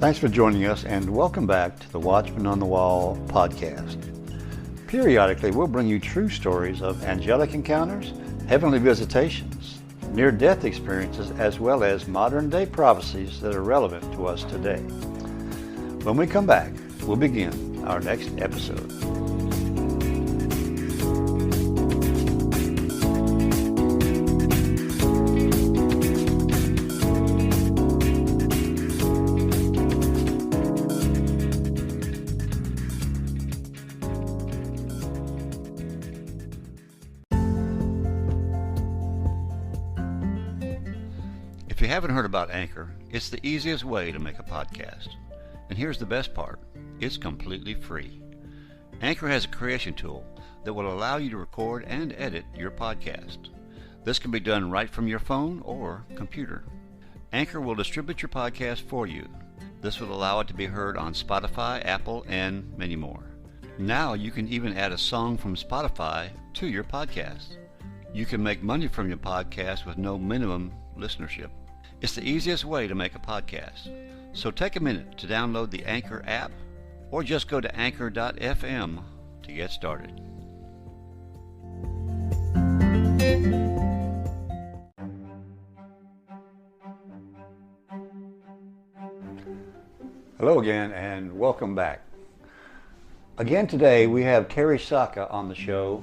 Thanks for joining us and welcome back to the Watchman on the Wall podcast. Periodically, we'll bring you true stories of angelic encounters, heavenly visitations, near-death experiences, as well as modern-day prophecies that are relevant to us today. When we come back, we'll begin our next episode. If you haven't heard about Anchor, it's the easiest way to make a podcast. And here's the best part, it's completely free. Anchor has a creation tool that will allow you to record and edit your podcast. This can be done right from your phone or computer. Anchor will distribute your podcast for you. This will allow it to be heard on Spotify, Apple, and many more. Now you can even add a song from Spotify to your podcast. You can make money from your podcast with no minimum listenership. It's the easiest way to make a podcast. So take a minute to download the Anchor app or just go to anchor.fm to get started. Hello again and welcome back. Again today we have Terry Sacka on the show.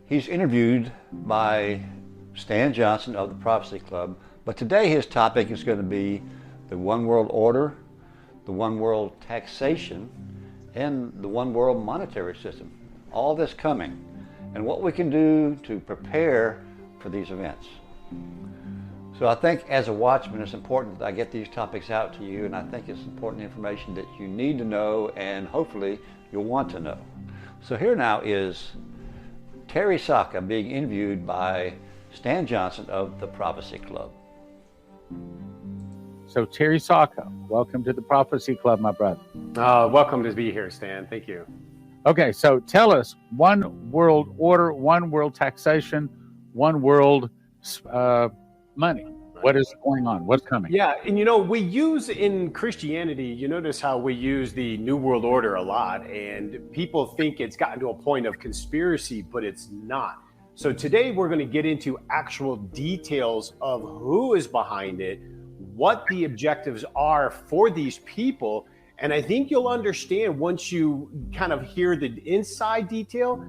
He's interviewed by Stan Johnson of the Prophecy Club, but today his topic is going to be the One World Order, the One World Taxation, and the One World Monetary System. All this coming, and what we can do to prepare for these events. So I think as a watchman, it's important that I get these topics out to you, and I think it's important information that you need to know, and hopefully you'll want to know. So here now is Terry Sacka being interviewed by Stan Johnson of the Prophecy Club. So Terry Sacka, welcome to the Prophecy Club, my brother. Welcome to be here, Stan. Thank you. Okay, so tell us, one world order, one world taxation, one world money. What is going on? What's coming? Yeah, and we use in Christianity, you notice how we use the New World Order a lot, and people think it's gotten to a point of conspiracy, but it's not. So today we're going to get into actual details of who is behind it, what the objectives are for these people. And I think you'll understand once you kind of hear the inside detail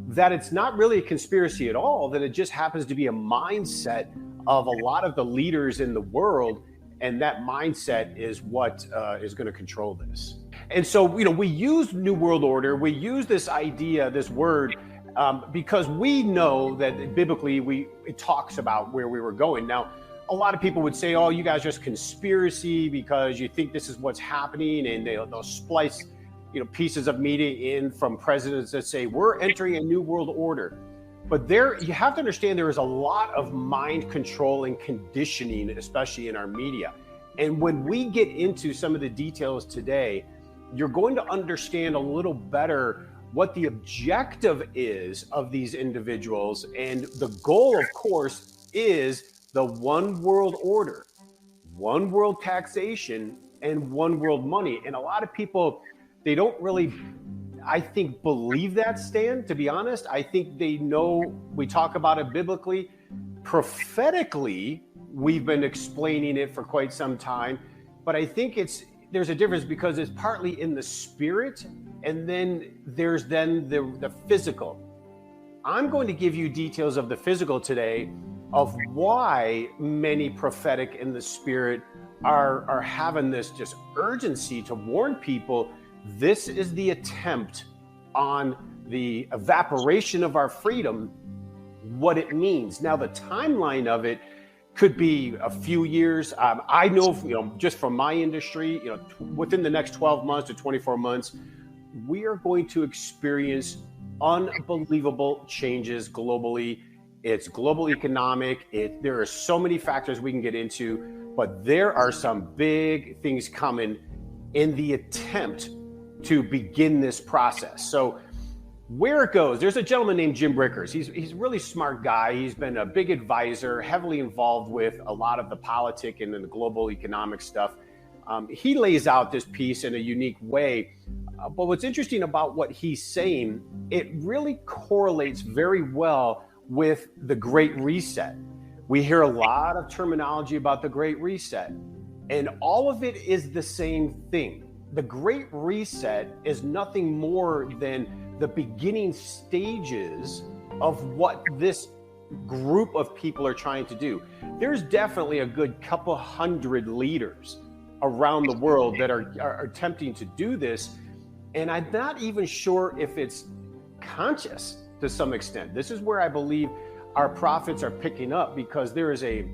that it's not really a conspiracy at all, that it just happens to be a mindset of a lot of the leaders in the world. And that mindset is what is going to control this. And so, we use New World Order. We use this idea, this word, because we know that biblically it talks about where we were going. Now, a lot of people would say, oh, you guys just conspiracy because you think this is what's happening, and they'll splice pieces of media in from presidents that say we're entering a new world order. But you have to understand there is a lot of mind control and conditioning, especially in our media. And when we get into some of the details today, you're going to understand a little better what the objective is of these individuals. And the goal, of course, is the one world order, one world taxation, and one world money. And a lot of people, they don't really, I think, believe that, Stan, to be honest. I think they know we talk about it biblically. Prophetically, we've been explaining it for quite some time. But I think there's a difference because it's partly in the spirit, and then there's the physical. I'm going to give you details of the physical today, of why many prophetic in the spirit are having this just urgency to warn people. This is the attempt on the evaporation of our freedom, what it means. Now, the timeline of it could be a few years. I know, just from my industry, within the next 12 months to 24 months, we are going to experience unbelievable changes globally. It's global economic. There are so many factors we can get into, but there are some big things coming in the attempt to begin this process. So where it goes, there's a gentleman named Jim Rickers. He's a really smart guy. He's been a big advisor, heavily involved with a lot of the politic and the global economic stuff. He lays out this piece in a unique way. But what's interesting about what he's saying, it really correlates very well with the Great Reset. We hear a lot of terminology about the Great Reset, and all of it is the same thing. The Great Reset is nothing more than the beginning stages of what this group of people are trying to do. There's definitely a good couple hundred leaders around the world that are attempting to do this, and I'm not even sure if it's conscious to some extent. This is where I believe our prophets are picking up, because there is a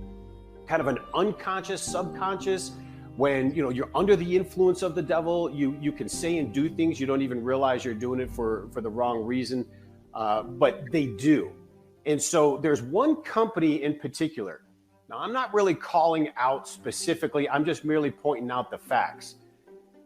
kind of an unconscious, subconscious. When you're under the influence of the devil, you can say and do things you don't even realize you're doing it for the wrong reason, but they do. And so there's one company in particular. Now, I'm not really calling out specifically, I'm just merely pointing out the facts.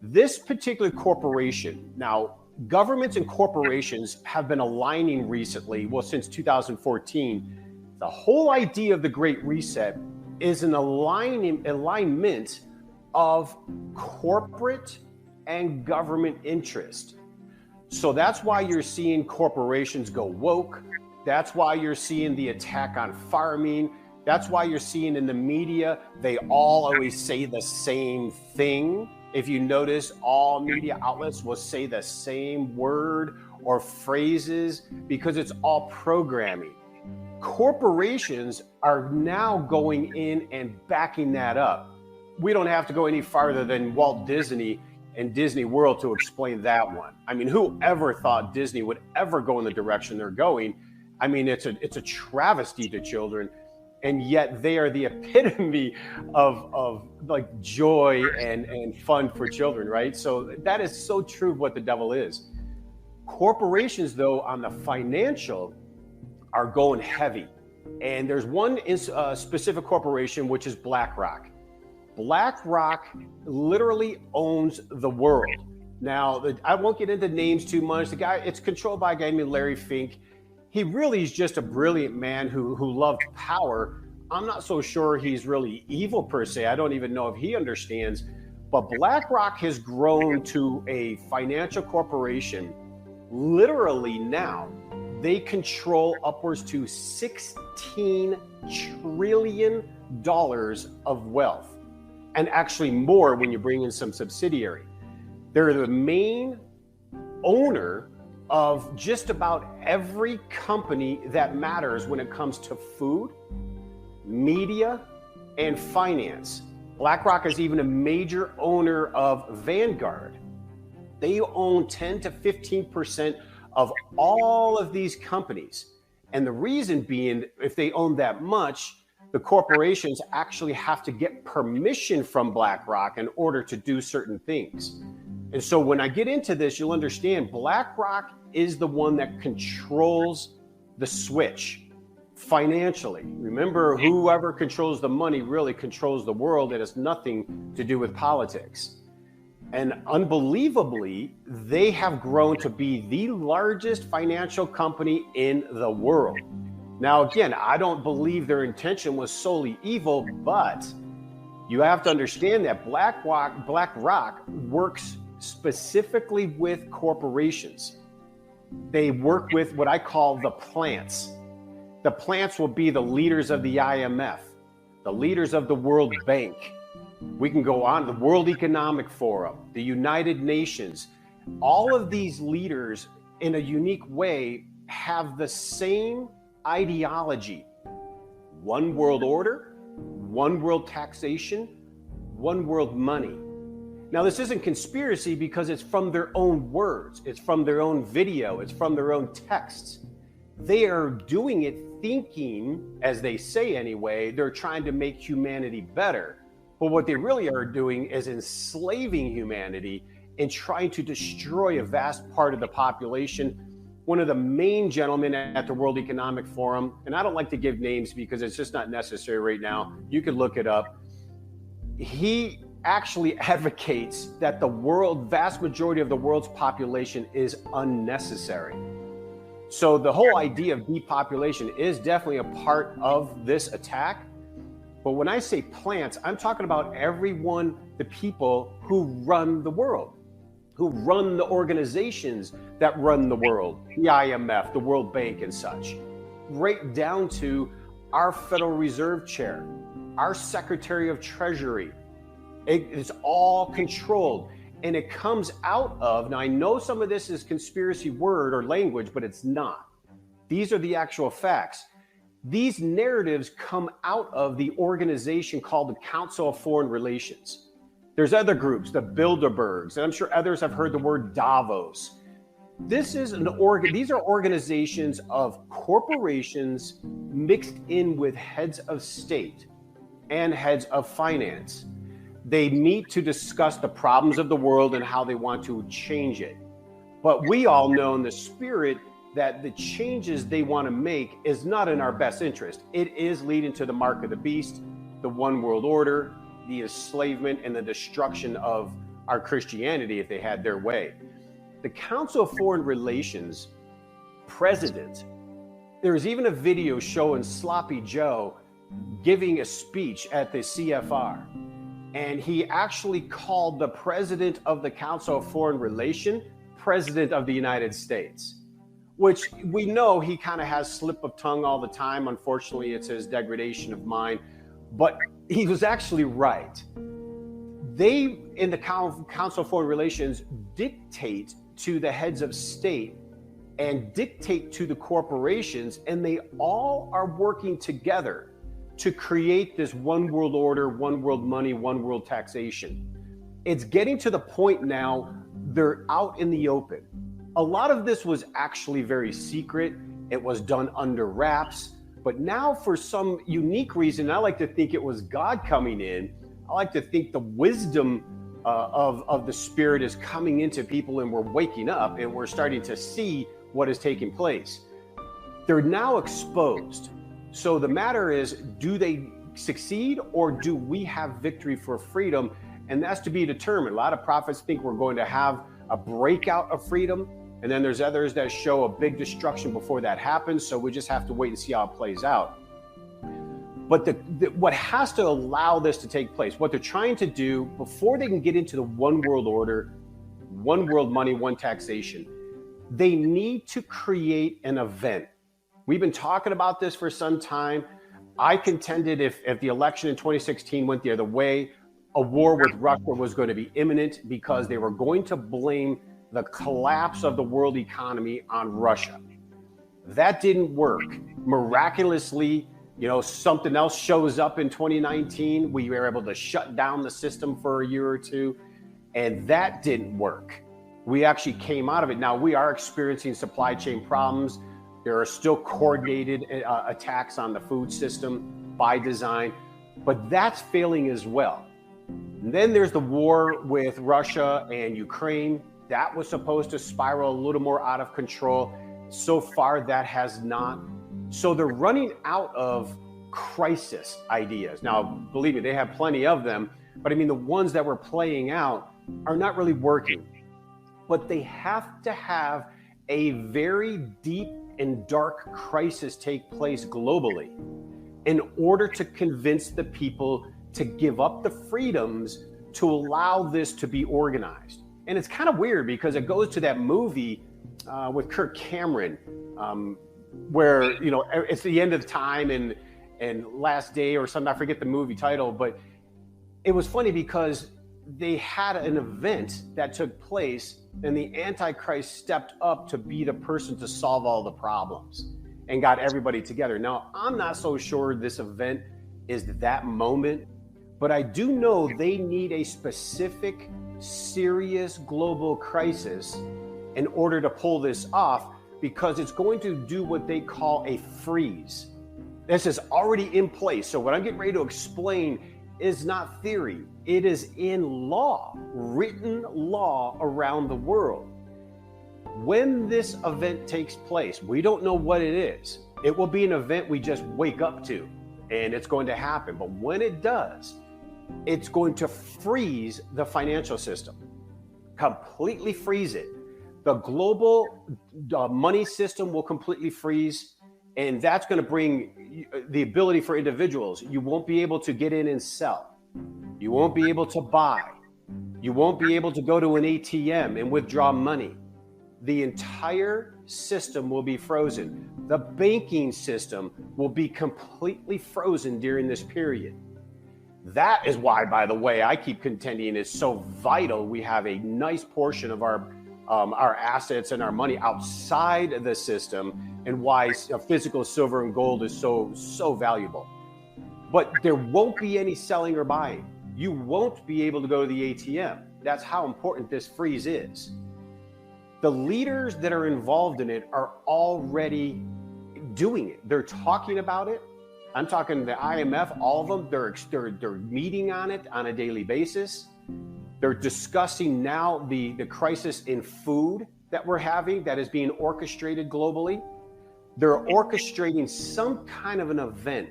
This particular corporation, now governments and corporations have been aligning recently, well, since 2014. The whole idea of the Great Reset is an alignment of corporate and government interest. So that's why you're seeing corporations go woke. That's why you're seeing the attack on farming. That's why you're seeing in the media, they all always say the same thing. If you notice, all media outlets will say the same word or phrases because it's all programming. Corporations are now going in and backing that up. We don't have to go any farther than Walt Disney and Disney World to explain that one. I mean, who ever thought Disney would ever go in the direction they're going? I mean, it's a travesty to children, and yet they are the epitome of like joy and fun for children, right? So that is so true of what the devil is. Corporations, though, on the financial are going heavy. And there's one specific corporation, which is BlackRock. BlackRock literally owns the world. Now, I won't get into names too much. The guy, it's controlled by a guy named Larry Fink. He really is just a brilliant man who loved power. I'm not so sure he's really evil per se. I don't even know if he understands. But BlackRock has grown to a financial corporation. Literally now, they control upwards to $16 trillion of wealth. And actually more when you bring in some subsidiary. They're the main owner of just about every company that matters when it comes to food, media, and finance. BlackRock is even a major owner of Vanguard. They own 10 to 15% of all of these companies. And the reason being, if they own that much, the corporations actually have to get permission from BlackRock in order to do certain things. And so when I get into this, you'll understand BlackRock is the one that controls the switch financially. Remember, whoever controls the money really controls the world. It has nothing to do with politics. And unbelievably, they have grown to be the largest financial company in the world. Now, again, I don't believe their intention was solely evil, but you have to understand that BlackRock works specifically with corporations. They work with what I call the plants. The plants will be the leaders of the IMF, the leaders of the World Bank. We can go on, the World Economic Forum, the United Nations. All of these leaders, in a unique way, have the same ideology. One world order, one world taxation, one world money. Now, this isn't conspiracy because it's from their own words. It's from their own video. It's from their own texts. They are doing it thinking, as they say anyway, they're trying to make humanity better. But what they really are doing is enslaving humanity and trying to destroy a vast part of the population. One of the main gentlemen at the World Economic Forum, and I don't like to give names because it's just not necessary right now. You can look it up. He actually advocates that the vast majority of the world's population is unnecessary. So the whole idea of depopulation is definitely a part of this attack. But when I say plants, I'm talking about everyone, the people who run the world, who run the organizations that run the world, the IMF, the World Bank and such, right down to our Federal Reserve Chair, our Secretary of Treasury. It's all controlled. And it comes out of, now I know some of this is conspiracy word or language, but it's not. These are the actual facts. These narratives come out of the organization called the Council of Foreign Relations. There's other groups, the Bilderbergs, and I'm sure others have heard the word Davos. These are organizations of corporations mixed in with heads of state and heads of finance. They meet to discuss the problems of the world and how they want to change it. But we all know in the spirit that the changes they want to make is not in our best interest. It is leading to the mark of the beast, the one world order, the enslavement, and the destruction of our Christianity if they had their way. The Council of Foreign Relations president, there's even a video showing Sloppy Joe giving a speech at the CFR. And he actually called the president of the Council of Foreign Relations President of the United States, which we know he kind of has slip of tongue all the time. Unfortunately, it's his degradation of mind, but he was actually right. They, in the Council of Foreign Relations, dictate to the heads of state and dictate to the corporations, and they all are working together to create this one world order, one world money, one world taxation. It's getting to the point now they're out in the open. A lot of this was actually very secret. It was done under wraps. But now for some unique reason, I like to think it was God coming in. I like to think the wisdom of the Spirit is coming into people, and we're waking up and we're starting to see what is taking place. They're now exposed. So the matter is, do they succeed or do we have victory for freedom? And that's to be determined. A lot of prophets think we're going to have a breakout of freedom. And then there's others that show a big destruction before that happens. So we just have to wait and see how it plays out. But what has to allow this to take place, what they're trying to do before they can get into the one world order, one world money, one taxation, they need to create an event. We've been talking about this for some time. I contended if the election in 2016 went the other way, a war with Russia was going to be imminent because they were going to blame the collapse of the world economy on Russia. That didn't work. Miraculously, something else shows up in 2019. We were able to shut down the system for a year or two, and that didn't work. We actually came out of it. Now we are experiencing supply chain problems. There are still coordinated attacks on the food system by design, but that's failing as well. And then there's the war with Russia and Ukraine. That was supposed to spiral a little more out of control. So far, that has not. So they're running out of crisis ideas. Now, believe me, they have plenty of them, but I mean, the ones that were playing out are not really working. But they have to have a very deep and dark crisis take place globally in order to convince the people to give up the freedoms to allow this to be organized. And it's kind of weird because it goes to that movie with Kirk Cameron, where it's the end of time and Last Day or something. I forget the movie title, but it was funny because they had an event that took place and the Antichrist stepped up to be the person to solve all the problems and got everybody together. Now, I'm not so sure this event is that moment, but I do know they need a specific, serious global crisis in order to pull this off, because it's going to do what they call a freeze. This is already in place. So what I'm getting ready to explain is not theory. It is in law, written law around the world. When this event takes place, we don't know what it is. It will be an event we just wake up to, and it's going to happen. But when it does, it's going to freeze the financial system, completely freeze it. The global money system will completely freeze. And that's going to bring the ability for individuals. You won't be able to get in and sell. You won't be able to buy. You won't be able to go to an ATM and withdraw money. The entire system will be frozen. The banking system will be completely frozen during this period. That is why, by the way, I keep contending it's so vital we have a nice portion of our assets and our money outside the system, and why physical silver and gold is so valuable. But there won't be any selling or buying. You won't be able to go to the ATM. That's how important this freeze is. The leaders that are involved in it are already doing it. They're talking about it. I'm talking the IMF, all of them, they're meeting on it on a daily basis. They're discussing now the crisis in food that we're having that is being orchestrated globally. They're orchestrating some kind of an event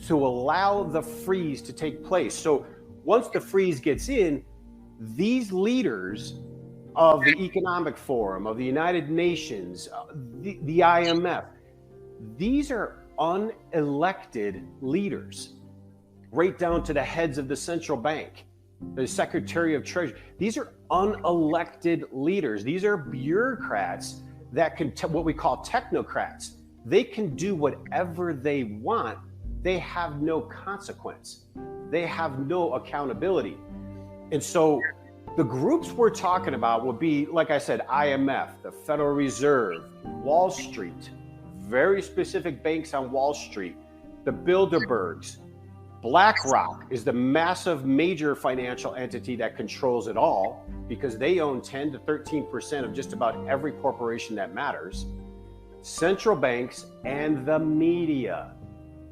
to allow the freeze to take place. So once the freeze gets in, these leaders of the Economic Forum, of the United Nations, the IMF, these are unelected leaders, right down to the heads of the central bank, the Secretary of Treasury. These are unelected leaders. These are bureaucrats that can, what we call technocrats. They can do whatever they want. They have no consequence. They have no accountability. And so the groups we're talking about will be, like I said, IMF, the Federal Reserve, Wall Street, very specific banks on Wall Street, the Bilderbergs. BlackRock is the massive major financial entity that controls it all, because they own 10 to 13% of just about every corporation that matters. Central banks and the media.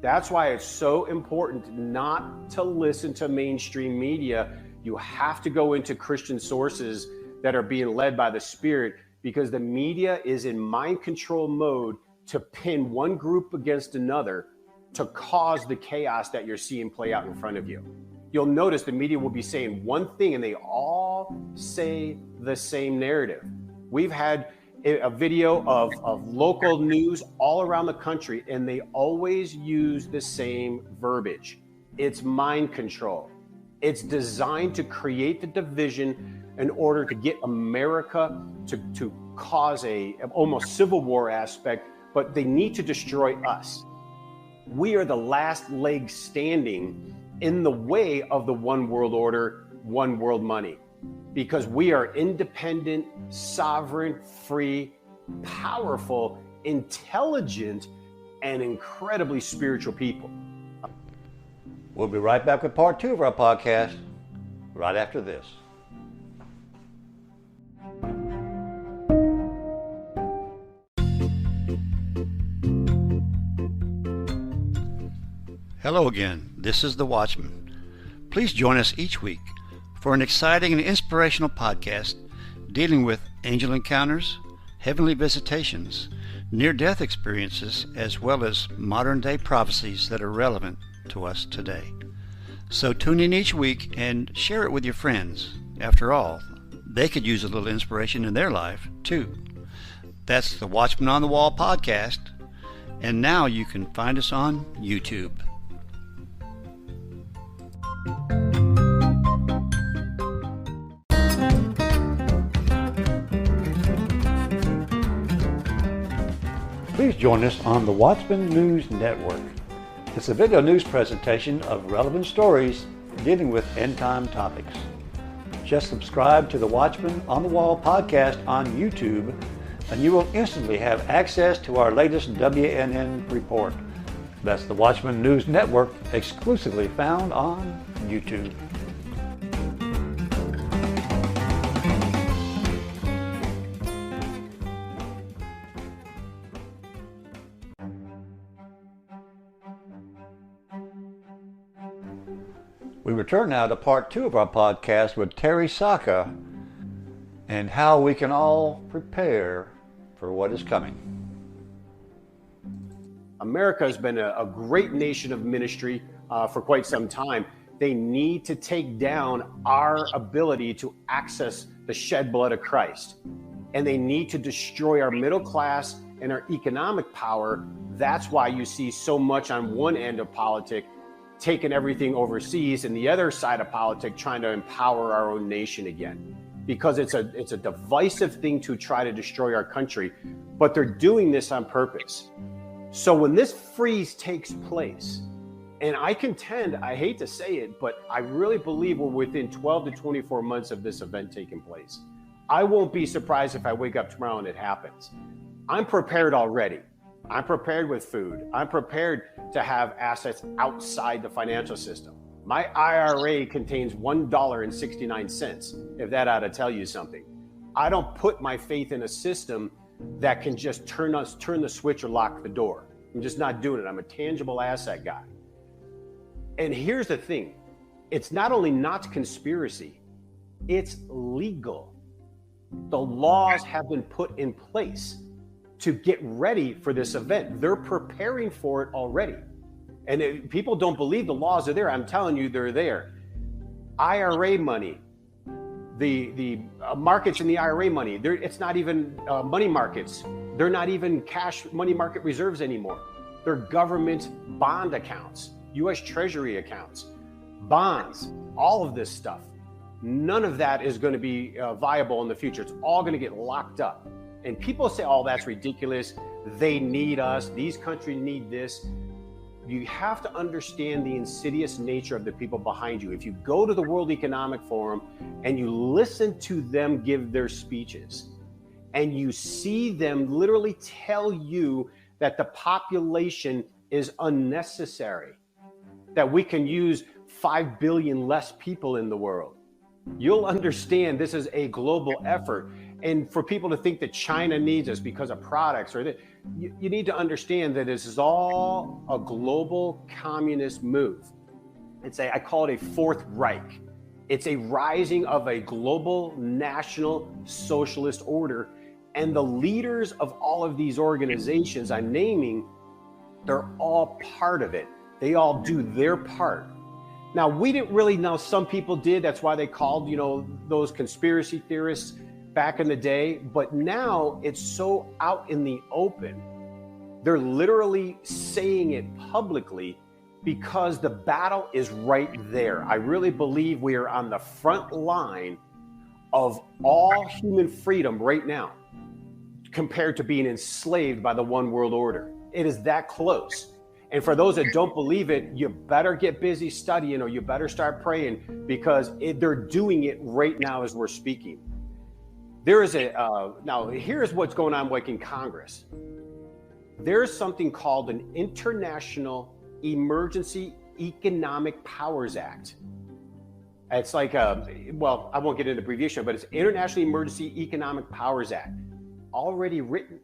That's why it's so important not to listen to mainstream media. You have to go into Christian sources that are being led by the Spirit, because the media is in mind control mode to pin one group against another to cause the chaos that you're seeing play out in front of you. You'll notice the media will be saying one thing and they all say the same narrative. We've had a video of local news all around the country, and they always use the same verbiage. It's mind control. It's designed to create the division in order to get America to cause a almost civil war aspect, but they need to destroy us. We are the last leg standing in the way of the one world order, one world money, because we are independent, sovereign, free, powerful, intelligent, and incredibly spiritual people. We'll be right back with part 2 of our podcast right after this. Hello again, this is the Watchman. Please join us each week for an exciting and inspirational podcast dealing with angel encounters, heavenly visitations, near-death experiences, as well as modern-day prophecies that are relevant to us today. So tune in each week and share it with your friends. After all, they could use a little inspiration in their life, too. That's the Watchman on the Wall podcast, and now you can find us on YouTube. Please join us on the Watchman News Network. It's a video news presentation of relevant stories dealing with end-time topics. Just subscribe to the Watchman on the Wall podcast on YouTube, and you will instantly have access to our latest WNN report. That's the Watchman News Network, exclusively found on YouTube. We return now to part 2 of our podcast with Terry Sacka and how we can all prepare for what is coming. America has been a great nation of ministry for quite some time. They need to take down our ability to access the shed blood of Christ. And they need to destroy our middle class and our economic power, that's why you see so much on one end of politics taking everything overseas, and the other side of politics trying to empower our own nation again. Because it's a divisive thing to try to destroy our country, but they're doing this on purpose. So when this freeze takes place, and I contend, I hate to say it, but I really believe we're within 12 to 24 months of this event taking place. I won't be surprised if I wake up tomorrow and it happens. I'm prepared already. I'm prepared with food. I'm prepared to have assets outside the financial system. My IRA contains $1.69, if that ought to tell you something. I don't put my faith in a system that can just turn the switch or lock the door. I'm just not doing it. I'm a tangible asset guy. And here's the thing. It's not only not conspiracy, it's legal. The laws have been put in place to get ready for this event. They're preparing for it already. And if people don't believe the laws are there, I'm telling you, they're there. IRA money, the markets in the IRA money, it's not even money markets. They're not even cash money market reserves anymore. They're government bond accounts, U.S. Treasury accounts, bonds, all of this stuff. None of that is going to be viable in the future. It's all going to get locked up. And people say, oh, that's ridiculous. They need us. These countries need this. You have to understand the insidious nature of the people behind you. If you go to the World Economic Forum and you listen to them give their speeches, and you see them literally tell you that the population is unnecessary, that we can use 5 billion less people in the world, you'll understand this is a global effort. And for people to think that China needs us because of products, or that you need to understand that this is all a global communist move. I call it a Fourth Reich. It's a rising of a global national socialist order. And the leaders of all of these organizations I'm naming, they're all part of it. They all do their part. Now, we didn't really know, some people did. That's why they called, those conspiracy theorists back in the day. But now it's so out in the open. They're literally saying it publicly because the battle is right there. I really believe we are on the front line of all human freedom right now compared to being enslaved by the one world order. It is that close. And for those that don't believe it, you better get busy studying, or you better start praying, because they're doing it right now as we're speaking. There is now here's what's going on like in Congress. There's something called an International Emergency Economic Powers Act. It's like I won't get into the abbreviation, but it's International Emergency Economic Powers Act. Already written.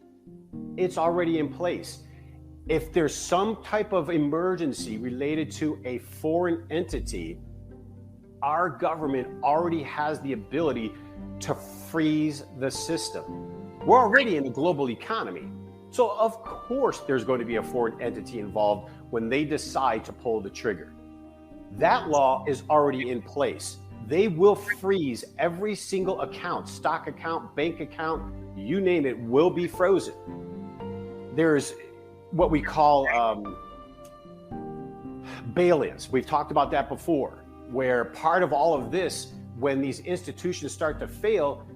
It's already in place. If there's some type of emergency related to a foreign entity, our government already has the ability to freeze the system. We're already in a global economy. So of course there's going to be a foreign entity involved when they decide to pull the trigger. That law is already in place. They will freeze every single account, stock account, bank account, you name it, will be frozen. There's what we call bail-ins. We've talked about that before, where part of all of this, when these institutions start to fail,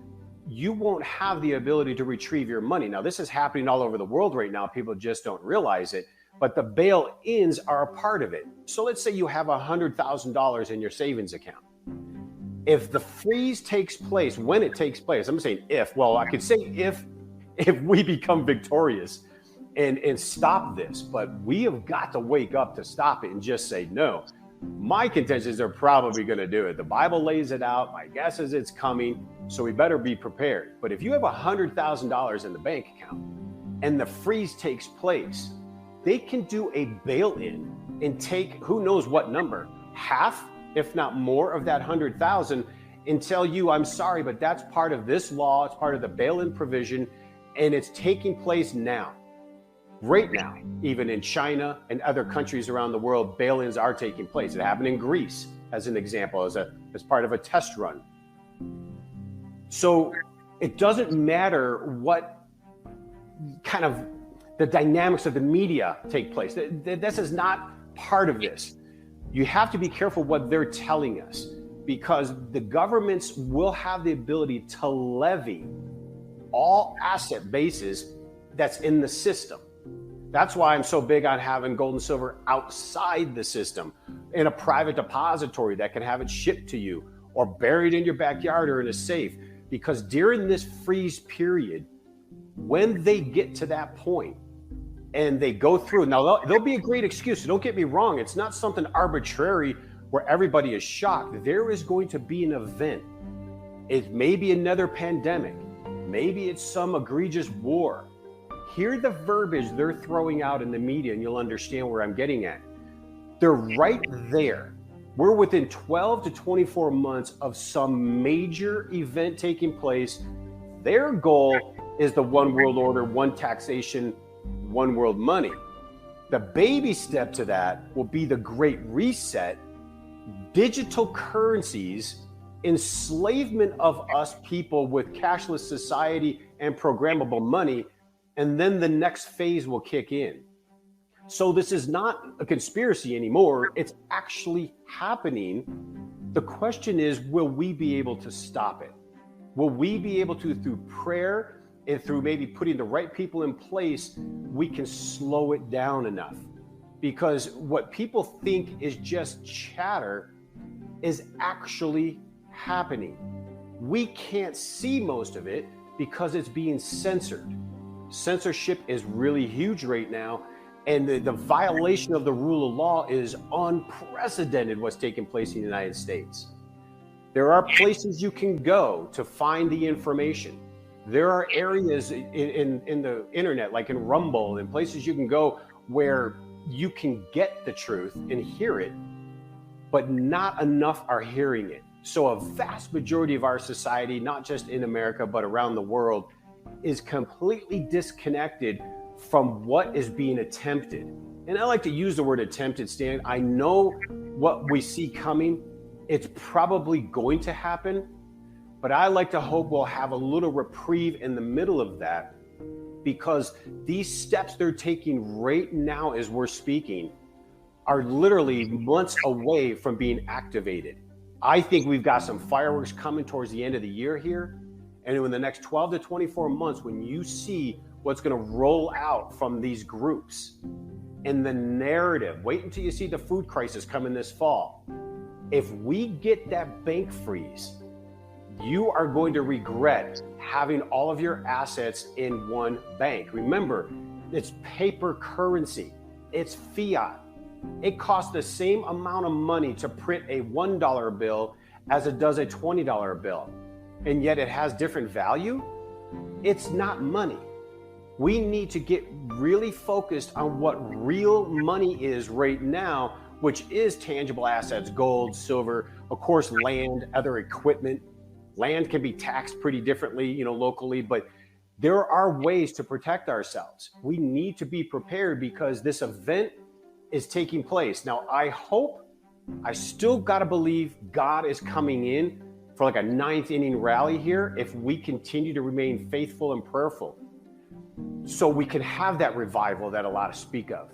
you won't have the ability to retrieve your money. Now, this is happening all over the world right now. People just don't realize it, but the bail-ins are a part of it. So let's say you have $100,000 in your savings account. If the freeze takes place, when it takes place, I'm saying if, well, I could say if we become victorious and stop this, but we have got to wake up to stop it and just say no. My contention is they're probably going to do it. The Bible lays it out. My guess is it's coming, so we better be prepared. But if you have $100,000 in the bank account and the freeze takes place, they can do a bail-in and take who knows what number, half, if not more, of that 100,000 and tell you, I'm sorry, but that's part of this law. It's part of the bail-in provision, and it's taking place now. Right now, even in China and other countries around the world, bail-ins are taking place. It happened in Greece, as an example, as part of a test run. So it doesn't matter what kind of the dynamics of the media take place. This is not part of this. You have to be careful what they're telling us, because the governments will have the ability to levy all asset bases that's in the system. That's why I'm so big on having gold and silver outside the system in a private depository that can have it shipped to you or buried in your backyard or in a safe. Because during this freeze period, when they get to that point and they go through, now there'll be a great excuse. Don't get me wrong. It's not something arbitrary where everybody is shocked. There is going to be an event. It may be another pandemic. Maybe it's some egregious war. Hear the verbiage they're throwing out in the media and you'll understand where I'm getting at. They're right there. We're within 12 to 24 months of some major event taking place. Their goal is the one world order, one taxation, one world money. The baby step to that will be the Great Reset, digital currencies, enslavement of us people with cashless society and programmable money, and then the next phase will kick in. So this is not a conspiracy anymore. It's actually happening. The question is, will we be able to stop it? Will we be able to, through prayer and through maybe putting the right people in place, we can slow it down enough? Because what people think is just chatter is actually happening. We can't see most of it because it's being censored. Censorship is really huge right now, and the violation of the rule of law is unprecedented what's taking place in the United States. There are places you can go to find the information. There are areas in the internet, like in Rumble, and places you can go where you can get the truth and hear it, but not enough are hearing it. So a vast majority of our society, not just in America, but around the world, is completely disconnected from what is being attempted. And I like to use the word attempted, Stan. I know what we see coming. It's probably going to happen, but I like to hope we'll have a little reprieve in the middle of that, because these steps they're taking right now as we're speaking are literally months away from being activated. I think we've got some fireworks coming towards the end of the year here. And in the next 12 to 24 months, when you see what's going to roll out from these groups and the narrative, wait until you see the food crisis coming this fall. If we get that bank freeze, you are going to regret having all of your assets in one bank. Remember, it's paper currency. It's fiat. It costs the same amount of money to print a $1 bill as it does a $20 bill. And yet it has different value. It's not money. We need to get really focused on what real money is right now, which is tangible assets, gold, silver, of course, land, other equipment. Land can be taxed pretty differently, locally, but there are ways to protect ourselves. We need to be prepared because this event is taking place. Now, I still got to believe God is coming in for like a 9th inning rally here if we continue to remain faithful and prayerful, so we can have that revival that a lot of speak of.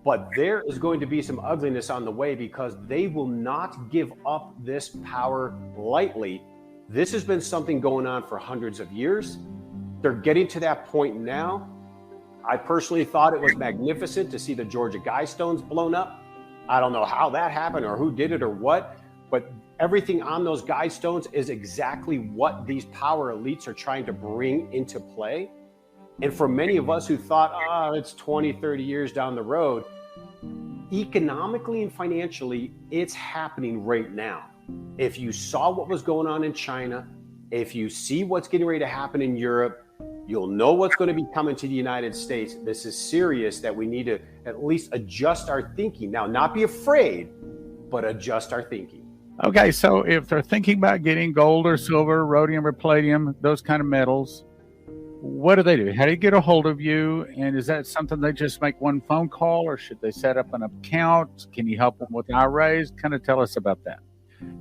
But there is going to be some ugliness on the way, because they will not give up this power lightly. This has been something going on for hundreds of years. They're getting to that point now. I personally thought it was magnificent to see the Georgia Guidestones blown up. I don't know how that happened or who did it or what, but everything on those Guidestones is exactly what these power elites are trying to bring into play. And for many of us who thought, it's 20, 30 years down the road, economically and financially, it's happening right now. If you saw what was going on in China, if you see what's getting ready to happen in Europe, you'll know what's going to be coming to the United States. This is serious, that we need to at least adjust our thinking. Now, not be afraid, but adjust our thinking. Okay, so if they're thinking about getting gold or silver, rhodium or palladium, those kind of metals, what do they do? How do you get a hold of you? And is that something they just make one phone call, or should they set up an account? Can you help them with IRAs? Kind of tell us about that.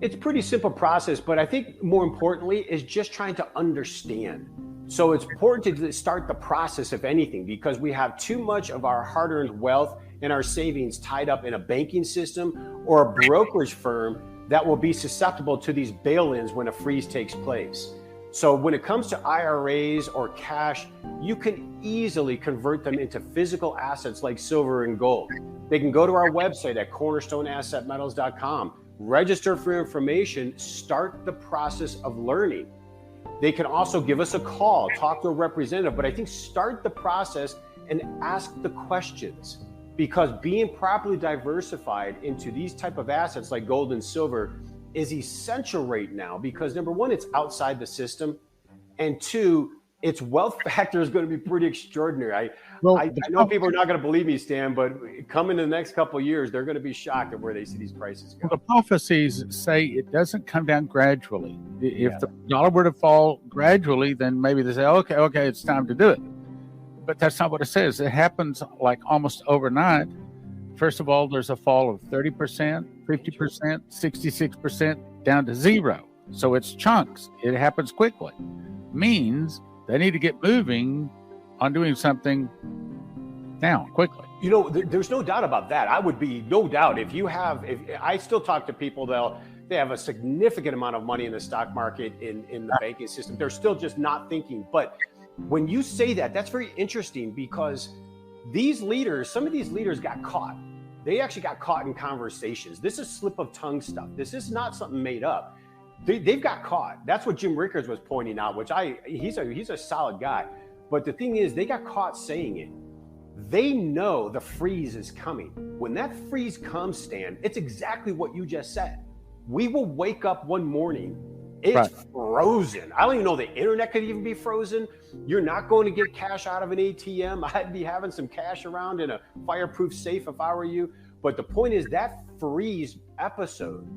It's a pretty simple process, but I think more importantly is just trying to understand. So it's important to start the process, if anything, because we have too much of our hard-earned wealth and our savings tied up in a banking system or a brokerage firm that will be susceptible to these bail-ins when a freeze takes place. So when it comes to IRAs or cash, you can easily convert them into physical assets like silver and gold. They can go to our website at cornerstoneassetmetals.com, register for information, start the process of learning. They can also give us a call, talk to a representative, but I think start the process and ask the questions, because being properly diversified into these type of assets like gold and silver is essential right now, because number one, it's outside the system, and two, its wealth factor is going to be pretty extraordinary. I know people are not going to believe me, Stan, but coming in the next couple of years, they're going to be shocked at where they see these prices go. Well, the prophecies say it doesn't come down gradually. If the dollar were to fall gradually, then maybe they say, okay, it's time to do it. But that's not what it says. It happens like almost overnight. First of all, there's a fall of 30%, 50%, 66% down to zero. So it's chunks. It happens quickly. Means they need to get moving on doing something now, quickly. You know, there's no doubt about that. I would be no doubt if I still talk to people, they have a significant amount of money in the stock market, in the banking system. They're still just not thinking. But when you say that, that's very interesting, because some of these leaders got caught. They actually got caught in conversations. This is slip of tongue stuff. This is not something made up. They've got caught. That's what Jim Rickards was pointing out, which he's a solid guy. But the thing is, they got caught saying it. They know the freeze is coming. When that freeze comes, Stan, it's exactly what you just said. We will wake up one morning, it's frozen. I don't even know the internet could even be frozen. You're not going to get cash out of an ATM. I'd be having some cash around in a fireproof safe if I were you. But the point is, that freeze episode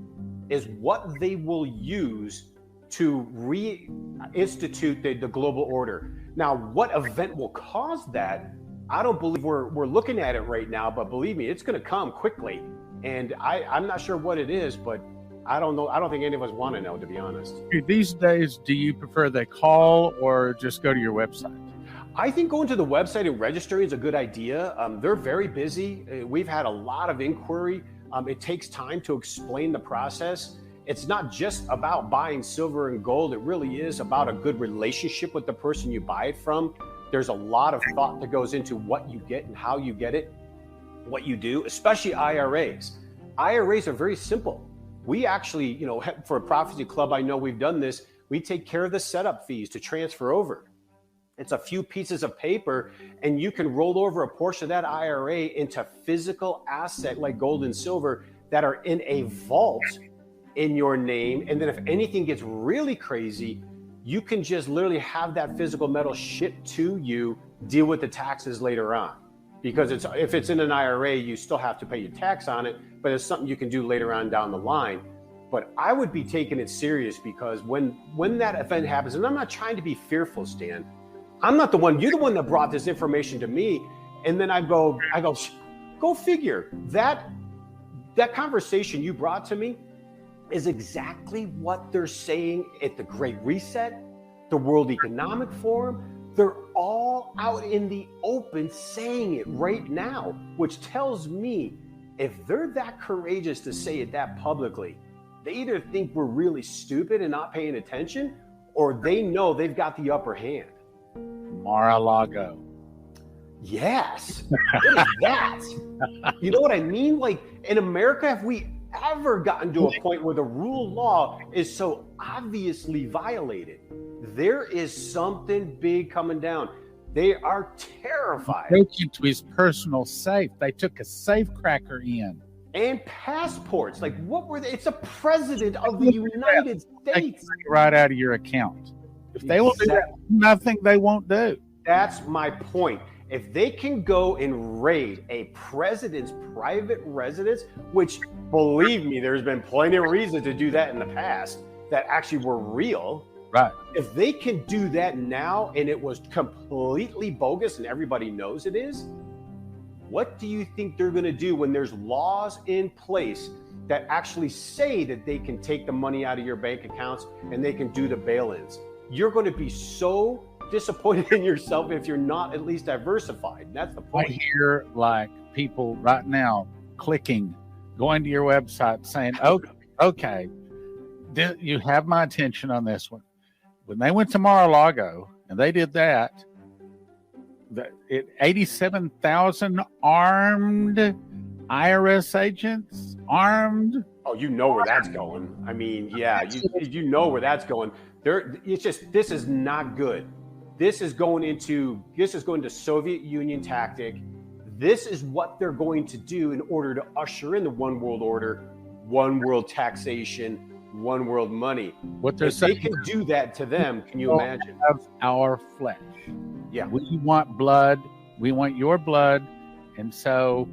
is what they will use to reinstitute the global order. Now, what event will cause that? I don't believe we're looking at it right now, but believe me, it's going to come quickly. And I'm not sure what it is, but I don't know. I don't think any of us want to know, to be honest. These days, do you prefer they call or just go to your website? I think going to the website and registering is a good idea. They're very busy. We've had a lot of inquiry. It takes time to explain the process. It's not just about buying silver and gold. It really is about a good relationship with the person you buy it from. There's a lot of thought that goes into what you get and how you get it, what you do, especially IRAs. IRAs are very simple. We actually, for a Prophecy Club, I know we've done this. We take care of the setup fees to transfer over. It's a few pieces of paper, and you can roll over a portion of that IRA into physical asset like gold and silver that are in a vault in your name. And then if anything gets really crazy, you can just literally have that physical metal shipped to you, deal with the taxes later on. Because if it's in an IRA, you still have to pay your tax on it, but it's something you can do later on down the line. But I would be taking it serious, because when that event happens, and I'm not trying to be fearful, Stan, I'm not the one, you're the one that brought this information to me. And then I go, go figure. That conversation you brought to me is exactly what they're saying at the Great Reset, the World Economic Forum. They're all out in the open saying it right now, which tells me if they're that courageous to say it that publicly, they either think we're really stupid and not paying attention, or they know they've got the upper hand. Mar-a-Lago. Yes. What is that? You know what I mean? Like, in America, have we ever gotten to a point where the rule of law is so obviously violated? There is something big coming down. They are terrified. They broke into his personal safe. They took a safe cracker in. And passports. Like, what were they? It's a president of the United States. Right out of your account. If they will do that, nothing they won't do. That's my point. If they can go and raid a president's private residence, which, believe me, there's been plenty of reasons to do that in the past that actually were real. Right. If they can do that now and it was completely bogus and everybody knows it is, what do you think they're going to do when there's laws in place that actually say that they can take the money out of your bank accounts and they can do the bail-ins? You're going to be so disappointed in yourself if you're not at least diversified. That's the I point. hear like people right now clicking, going to your website saying, "Oh, okay, you have my attention on this one." When they went to Mar-a-Lago and they did that, 87,000 armed IRS agents, armed. Oh, you know where that's going. I mean, yeah, you know where that's going. It's just, this is not good. This is going into Soviet Union tactic. This is what they're going to do in order to usher in the one world order, one world taxation, one world money. What they're saying, they can do that to them. Can you imagine? Have our flesh. Yeah. We want blood. We want your blood. And so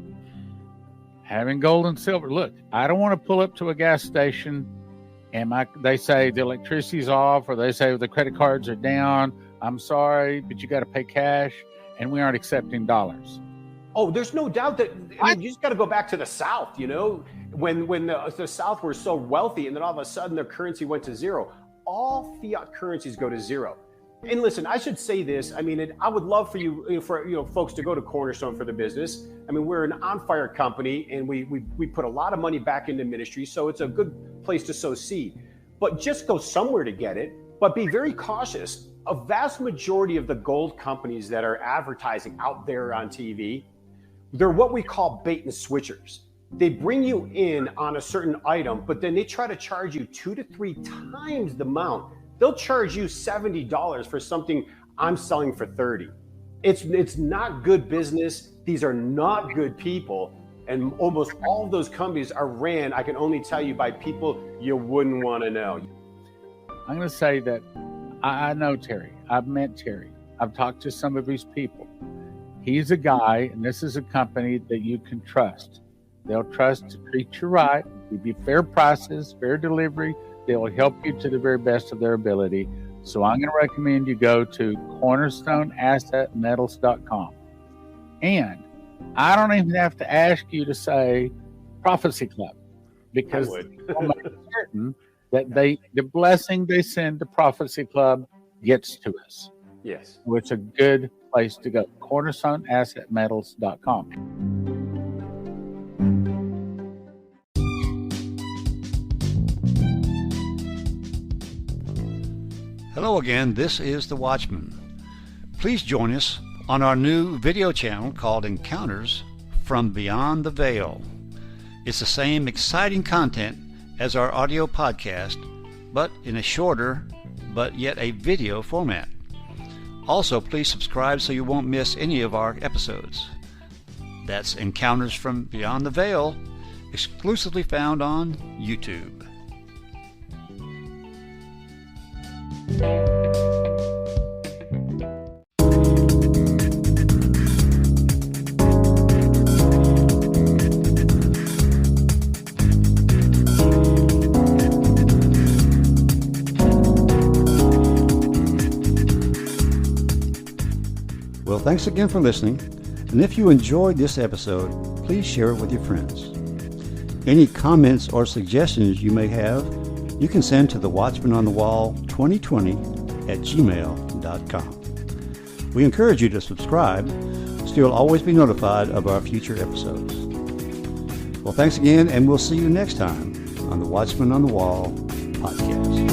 having gold and silver, look, I don't want to pull up to a gas station and they say the electricity's off, or they say the credit cards are down. I'm sorry, but you got to pay cash, and we aren't accepting dollars. Oh, there's no doubt that, I mean, you just got to go back to the South, you know, when the South were so wealthy and then all of a sudden their currency went to zero. All fiat currencies go to zero. And listen, I should say this. I mean, I would love for you, folks to go to Cornerstone for the business. I mean, we're an on-fire company, and we put a lot of money back into ministry, so it's a good place to sow seed. But just go somewhere to get it. But be very cautious. A vast majority of the gold companies that are advertising out there on TV, they're what we call bait and switchers. They bring you in on a certain item, but then they try to charge you 2 to 3 times the amount. They'll charge you $70 for something I'm selling for $30. It's not good business. These are not good people. And almost all of those companies are ran, I can only tell you, by people you wouldn't want to know. I'm going to say that I know Terry. I've met Terry. I've talked to some of these people. He's a guy, and this is a company that you can trust. They'll trust to treat you right, give you fair prices, fair delivery. They'll help you to the very best of their ability. So I'm going to recommend you go to cornerstoneassetmetals.com. And I don't even have to ask you to say Prophecy Club, because I'll make certain that the blessing they send to Prophecy Club gets to us. Yes. So it's a good place to go. cornerstoneassetmetals.com. Hello again, this is the Watchman. Please join us on our new video channel called Encounters from Beyond the Veil. It's the same exciting content as our audio podcast, but in a shorter, but yet a video format. Also, please subscribe so you won't miss any of our episodes. That's Encounters from Beyond the Veil, exclusively found on YouTube. Well, thanks again for listening, and if you enjoyed this episode, please share it with your friends. Any comments or suggestions you may have, you can send to the Watchman on the Wall 2020 at gmail.com. We encourage you to subscribe so you'll always be notified of our future episodes. Well, thanks again, and we'll see you next time on the Watchman on the Wall podcast.